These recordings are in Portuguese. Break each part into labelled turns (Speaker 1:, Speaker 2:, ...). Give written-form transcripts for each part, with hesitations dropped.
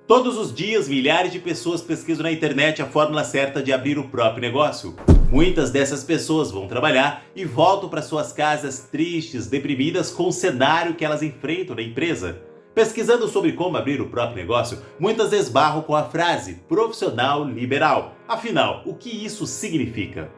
Speaker 1: Todos os dias, milhares de pessoas pesquisam na internet a fórmula certa de abrir o próprio negócio. Muitas dessas pessoas vão trabalhar e voltam para suas casas tristes, deprimidas com o cenário que elas enfrentam na empresa. Pesquisando sobre como abrir o próprio negócio, muitas esbarram com a frase profissional liberal. Afinal, o que isso significa?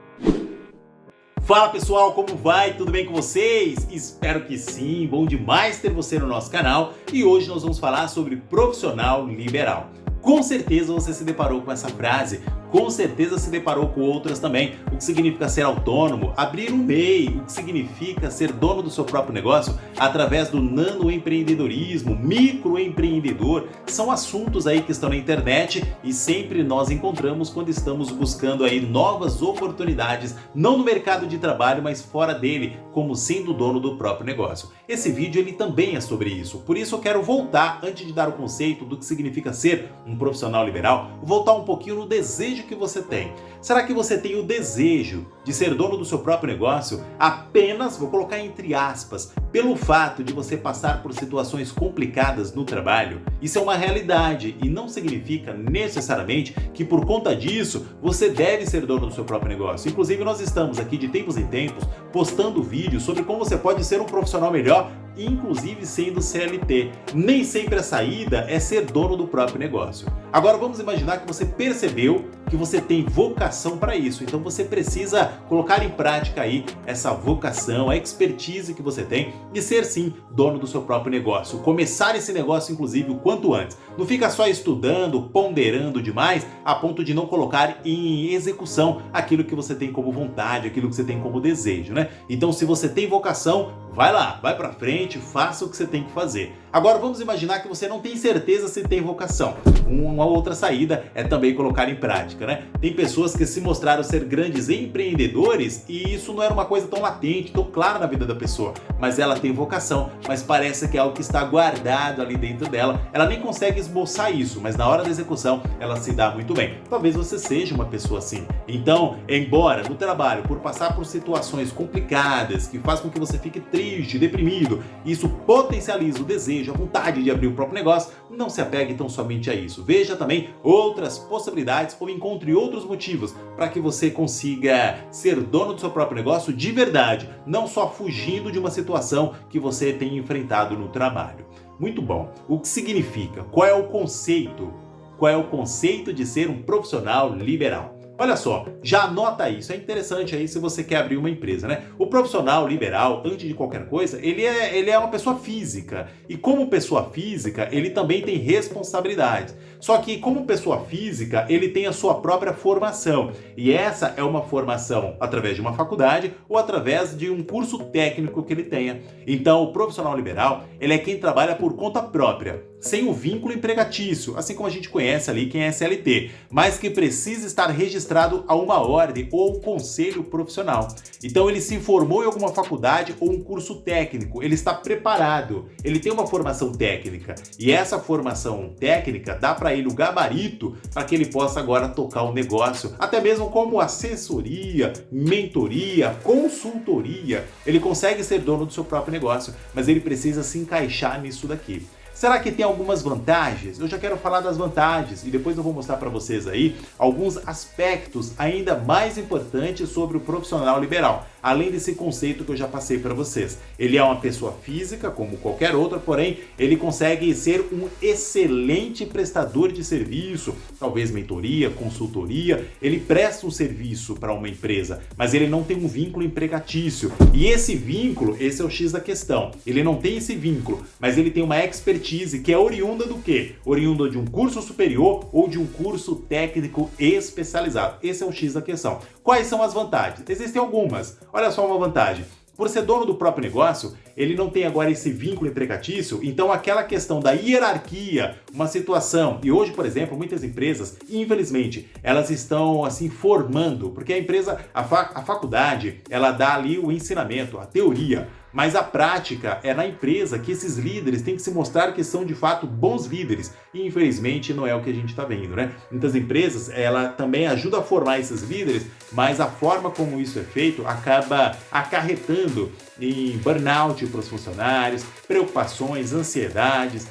Speaker 1: Fala pessoal, como vai? Tudo bem com vocês? Espero que sim, bom demais ter você no nosso canal e hoje nós vamos falar sobre profissional liberal. Com certeza você se deparou com essa frase, com certeza se deparou com outras também. O que significa ser autônomo, abrir um MEI, o que significa ser dono do seu próprio negócio através do nanoempreendedorismo, microempreendedor, são assuntos aí que estão na internet e sempre nós encontramos quando estamos buscando aí novas oportunidades, não no mercado de trabalho, mas fora dele, como sendo dono do próprio negócio. Esse vídeo ele também é sobre isso, por isso eu quero voltar, antes de dar o conceito do que significa ser um profissional liberal, voltar um pouquinho no desejo que você tem. Será que você tem o desejo de ser dono do seu próprio negócio apenas, vou colocar entre aspas, pelo fato de você passar por situações complicadas no trabalho? Isso é uma realidade e não significa necessariamente que por conta disso você deve ser dono do seu próprio negócio. Inclusive nós estamos aqui de tempos em tempos postando vídeos sobre como você pode ser um profissional melhor, inclusive sendo CLT. Nem sempre a saída é ser dono do próprio negócio. Agora vamos imaginar que você percebeu que você tem vocação para isso, então você precisa colocar em prática aí essa vocação, a expertise que você tem e ser sim dono do seu próprio negócio. Começar esse negócio inclusive o quanto antes. Não fica só estudando, ponderando demais a ponto de não colocar em execução aquilo que você tem como vontade, aquilo que você tem como desejo, né? Então se você tem vocação, vai lá, vai pra frente, faça o que você tem que fazer. Agora vamos imaginar que você não tem certeza se tem vocação. Uma outra saída é também colocar em prática, né? Tem pessoas que se mostraram ser grandes empreendedores e isso não era uma coisa tão latente, tão clara na vida da pessoa. Mas ela tem vocação, mas parece que é algo que está guardado ali dentro dela. Ela nem consegue esboçar isso, mas na hora da execução ela se dá muito bem. Talvez você seja uma pessoa assim. Então, embora no trabalho, por passar por situações complicadas, que faz com que você fique triste, deprimido, isso potencializa o desejo, a vontade de abrir o próprio negócio, não se apegue tão somente a isso. Veja também outras possibilidades ou encontre outros motivos para que você consiga ser dono do seu próprio negócio de verdade, não só fugindo de uma situação que você tem enfrentado no trabalho. Muito bom. O que significa? Qual é o conceito? Qual é o conceito de ser um profissional liberal? Olha só, já anota isso, é interessante aí se você quer abrir uma empresa, né? O profissional liberal, antes de qualquer coisa, ele é uma pessoa física. E como pessoa física, ele também tem responsabilidades. Só que como pessoa física, ele tem a sua própria formação. E essa é uma formação através de uma faculdade ou através de um curso técnico que ele tenha. Então, o profissional liberal, ele é quem trabalha por conta própria, sem o vínculo empregatício, assim como a gente conhece ali quem é CLT, mas que precisa estar registrado a uma ordem ou um conselho profissional. Então ele se formou em alguma faculdade ou um curso técnico, ele está preparado, ele tem uma formação técnica e essa formação técnica dá para ele o gabarito para que ele possa agora tocar o negócio, até mesmo como assessoria, mentoria, consultoria. Ele consegue ser dono do seu próprio negócio, mas ele precisa se encaixar nisso daqui. Será que tem algumas vantagens? Eu já quero falar das vantagens e depois eu vou mostrar para vocês aí alguns aspectos ainda mais importantes sobre o profissional liberal, além desse conceito que eu já passei para vocês. Ele é uma pessoa física, como qualquer outra, porém ele consegue ser um excelente prestador de serviço, talvez mentoria, consultoria, ele presta um serviço para uma empresa, mas ele não tem um vínculo empregatício. E esse vínculo, esse é o X da questão, ele não tem esse vínculo, mas ele tem uma expertise que é oriunda do quê? Oriunda de um curso superior ou de um curso técnico especializado. Esse é o X da questão. Quais são as vantagens? Existem algumas. Olha só uma vantagem. Por ser dono do próprio negócio, ele não tem agora esse vínculo empregatício, então aquela questão da hierarquia, uma situação, e hoje, por exemplo, muitas empresas, infelizmente, elas estão assim formando, porque a empresa, a faculdade, ela dá ali o ensinamento, a teoria, Mas a prática é na empresa que esses líderes têm que se mostrar que são de fato bons líderes. E infelizmente não é o que a gente está vendo, né? Muitas empresas, ela também ajuda a formar esses líderes, mas a forma como isso é feito acaba acarretando em burnout para os funcionários, preocupações, ansiedades,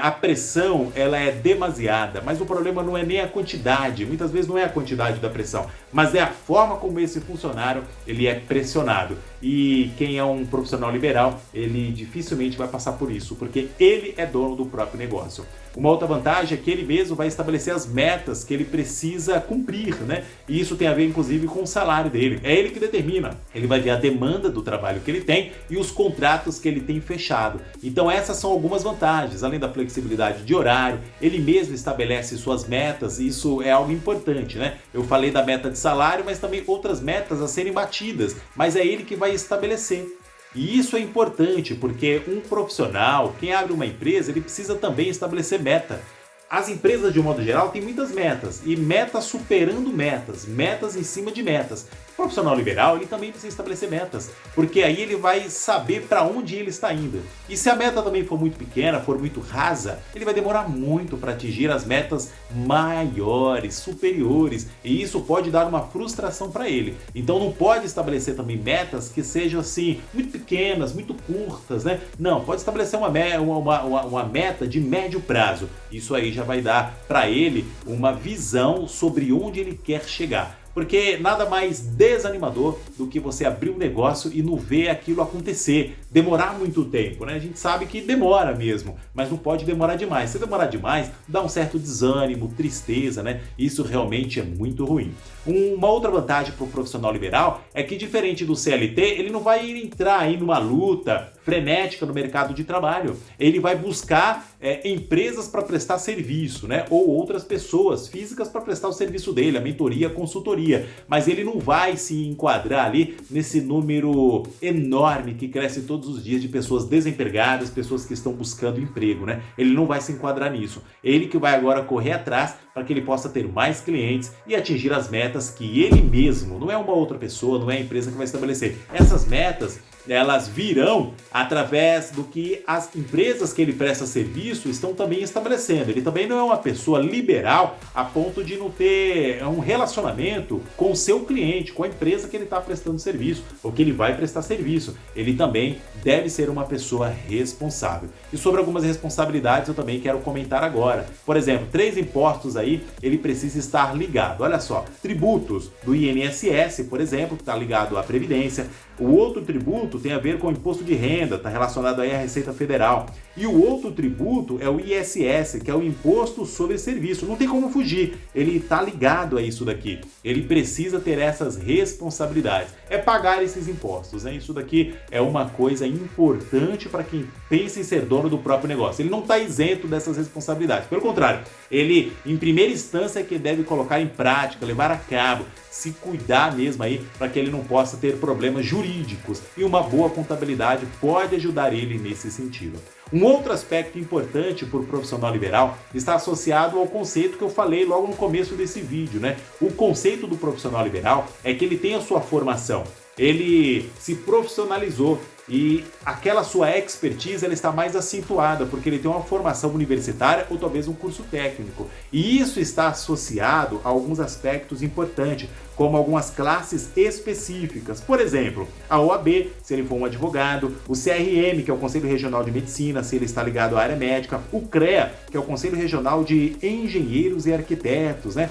Speaker 1: a pressão ela é demasiada, mas o problema não é nem a quantidade, muitas vezes não é a quantidade da pressão, mas é a forma como esse funcionário ele é pressionado. E quem é um profissional liberal, ele dificilmente vai passar por isso, porque ele é dono do próprio negócio. Uma outra vantagem é que ele mesmo vai estabelecer as metas que ele precisa cumprir, né? E isso tem a ver, inclusive, com o salário dele. É ele que determina. Ele vai ver a demanda do trabalho que ele tem e os contratos que ele tem fechado. Então essas são algumas vantagens. Além da flexibilidade de horário, ele mesmo estabelece suas metas e isso é algo importante, né? Eu falei da meta de salário, mas também outras metas a serem batidas. Mas é ele que vai estabelecer. E isso é importante porque um profissional, quem abre uma empresa, ele precisa também estabelecer meta. As empresas, de um modo geral, têm muitas metas, e metas superando metas, metas em cima de metas. O profissional liberal, ele também precisa estabelecer metas, porque aí ele vai saber para onde ele está indo. E se a meta também for muito pequena, for muito rasa, ele vai demorar muito para atingir as metas maiores, superiores, e isso pode dar uma frustração para ele. Então não pode estabelecer também metas que sejam assim, muito pequenas, muito curtas, né? Não, pode estabelecer uma meta de médio prazo. Isso aí já vai dar para ele uma visão sobre onde ele quer chegar. Porque nada mais desanimador do que você abrir um negócio e não ver aquilo acontecer, demorar muito tempo, né? A gente sabe que demora mesmo, mas não pode demorar demais. Se demorar demais, dá um certo desânimo, tristeza, né? Isso realmente é muito ruim. Uma outra vantagem para o profissional liberal é que, diferente do CLT, ele não vai entrar aí numa luta frenética no mercado de trabalho. Ele vai buscar empresas para prestar serviço, né? Ou outras pessoas físicas para prestar o serviço dele, a mentoria, a consultoria. Mas ele não vai se enquadrar ali nesse número enorme que cresce todos os dias de pessoas desempregadas, pessoas que estão buscando emprego, né? Ele não vai se enquadrar nisso. Ele que vai agora correr atrás para que ele possa ter mais clientes e atingir as metas que ele mesmo, não é uma outra pessoa, não é a empresa que vai estabelecer. Essas metas, elas virão através do que as empresas que ele presta serviço estão também estabelecendo. Ele também não é uma pessoa liberal a ponto de não ter um relacionamento com o seu cliente, com a empresa que ele está prestando serviço ou que ele vai prestar serviço. Ele também deve ser uma pessoa responsável. E sobre algumas responsabilidades eu também quero comentar agora. Por exemplo, 3 impostos aí ele precisa estar ligado. Olha só, tributos do INSS, por exemplo, que está ligado à Previdência. O outro tributo tem a ver com o imposto de renda, está relacionado aí à Receita Federal. E o outro tributo é o ISS, que é o Imposto sobre Serviço. Não tem como fugir, ele está ligado a isso daqui. Ele precisa ter essas responsabilidades. É pagar esses impostos, né? Isso daqui é uma coisa importante para quem pensa em ser dono do próprio negócio. Ele não está isento dessas responsabilidades. Pelo contrário, ele, em primeira instância, é que deve colocar em prática, levar a cabo, se cuidar mesmo aí para que ele não possa ter problemas jurídicos, e uma boa contabilidade pode ajudar ele nesse sentido. Um outro aspecto importante para o profissional liberal está associado ao conceito que eu falei logo no começo desse vídeo, né? O conceito do profissional liberal é que ele tem a sua formação, ele se profissionalizou e aquela sua expertise ela está mais acentuada porque ele tem uma formação universitária ou talvez um curso técnico. E isso está associado a alguns aspectos importantes, como algumas classes específicas. Por exemplo, a OAB, se ele for um advogado, o CRM, que é o Conselho Regional de Medicina, se ele está ligado à área médica, o CREA, que é o Conselho Regional de Engenheiros e Arquitetos, né?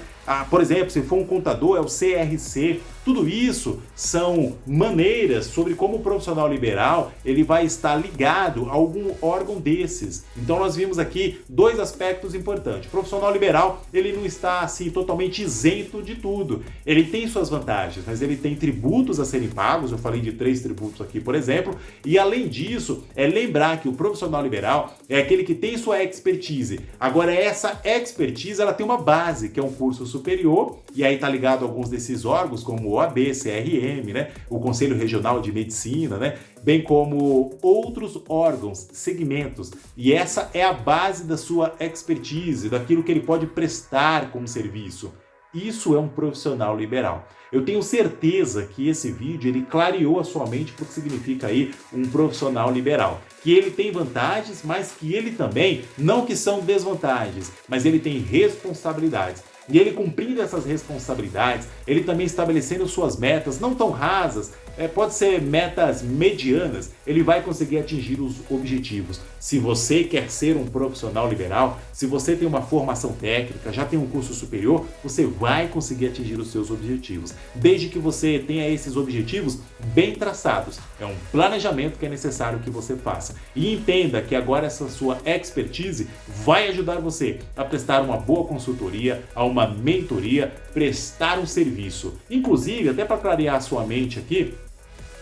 Speaker 1: Por exemplo, se for um contador, é o CRC. Tudo isso são maneiras sobre como o profissional liberal ele vai estar ligado a algum órgão desses. Então nós vimos aqui 2 aspectos importantes. O profissional liberal ele não está assim totalmente isento de tudo. Ele tem suas vantagens, mas ele tem tributos a serem pagos. Eu falei de 3 tributos aqui, por exemplo. E além disso, é lembrar que o profissional liberal é aquele que tem sua expertise. Agora essa expertise ela tem uma base, que é um curso superior, e aí está ligado a alguns desses órgãos, como o OAB, CRM, né? O Conselho Regional de Medicina, né? Bem como outros órgãos, segmentos. E essa é a base da sua expertise, daquilo que ele pode prestar como serviço. Isso é um profissional liberal. Eu tenho certeza que esse vídeo ele clareou a sua mente para o que significa aí um profissional liberal. Que ele tem vantagens, mas que ele também, não que são desvantagens, mas ele tem responsabilidades. E ele cumprindo essas responsabilidades, ele também estabelecendo suas metas, não tão rasas, pode ser metas medianas, ele vai conseguir atingir os objetivos. Se você quer ser um profissional liberal, se você tem uma formação técnica, já tem um curso superior, você vai conseguir atingir os seus objetivos. Desde que você tenha esses objetivos bem traçados. É um planejamento que é necessário que você faça. E entenda que agora essa sua expertise vai ajudar você a prestar uma boa consultoria, a uma mentoria, prestar um serviço. Inclusive, até para clarear a sua mente aqui,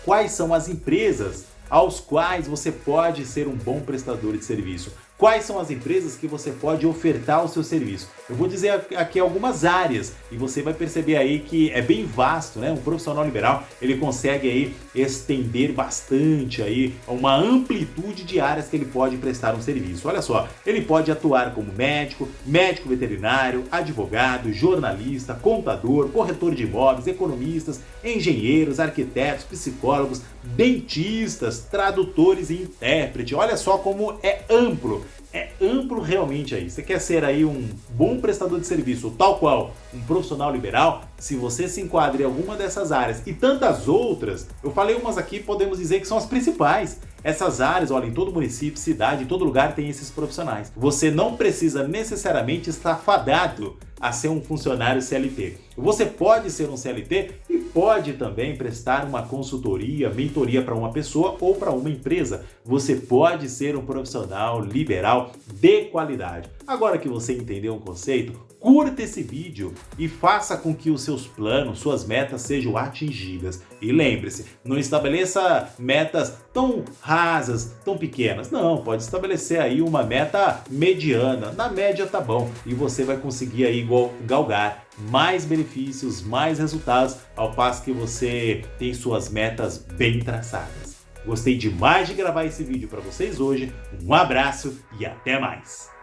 Speaker 1: quais são as empresas aos quais você pode ser um bom prestador de serviço? Quais são as empresas que você pode ofertar o seu serviço? Eu vou dizer aqui algumas áreas e você vai perceber aí que é bem vasto, né? Um profissional liberal, ele consegue aí estender bastante aí uma amplitude de áreas que ele pode prestar um serviço. Olha só, ele pode atuar como médico, médico veterinário, advogado, jornalista, contador, corretor de imóveis, economistas, engenheiros, arquitetos, psicólogos, dentistas, tradutores e intérprete. Olha só como é amplo. É amplo realmente aí. Você quer ser aí um bom prestador de serviço, tal qual um profissional liberal? Se você se enquadra em alguma dessas áreas e tantas outras, eu falei umas aqui, podemos dizer que são as principais. Essas áreas, olha, em todo município, cidade, em todo lugar tem esses profissionais. Você não precisa necessariamente estar fadado a ser um funcionário CLT. Você pode ser um CLT e pode também prestar uma consultoria, mentoria para uma pessoa ou para uma empresa. Você pode ser um profissional liberal de qualidade. Agora que você entendeu um conceito, curta esse vídeo e faça com que os seus planos, suas metas sejam atingidas. E lembre-se, não estabeleça metas tão rasas, tão pequenas. Não, pode estabelecer aí uma meta mediana. Na média tá bom e você vai conseguir aí galgar mais benefícios, mais resultados, ao passo que você tem suas metas bem traçadas. Gostei demais de gravar esse vídeo para vocês hoje. Um abraço e até mais!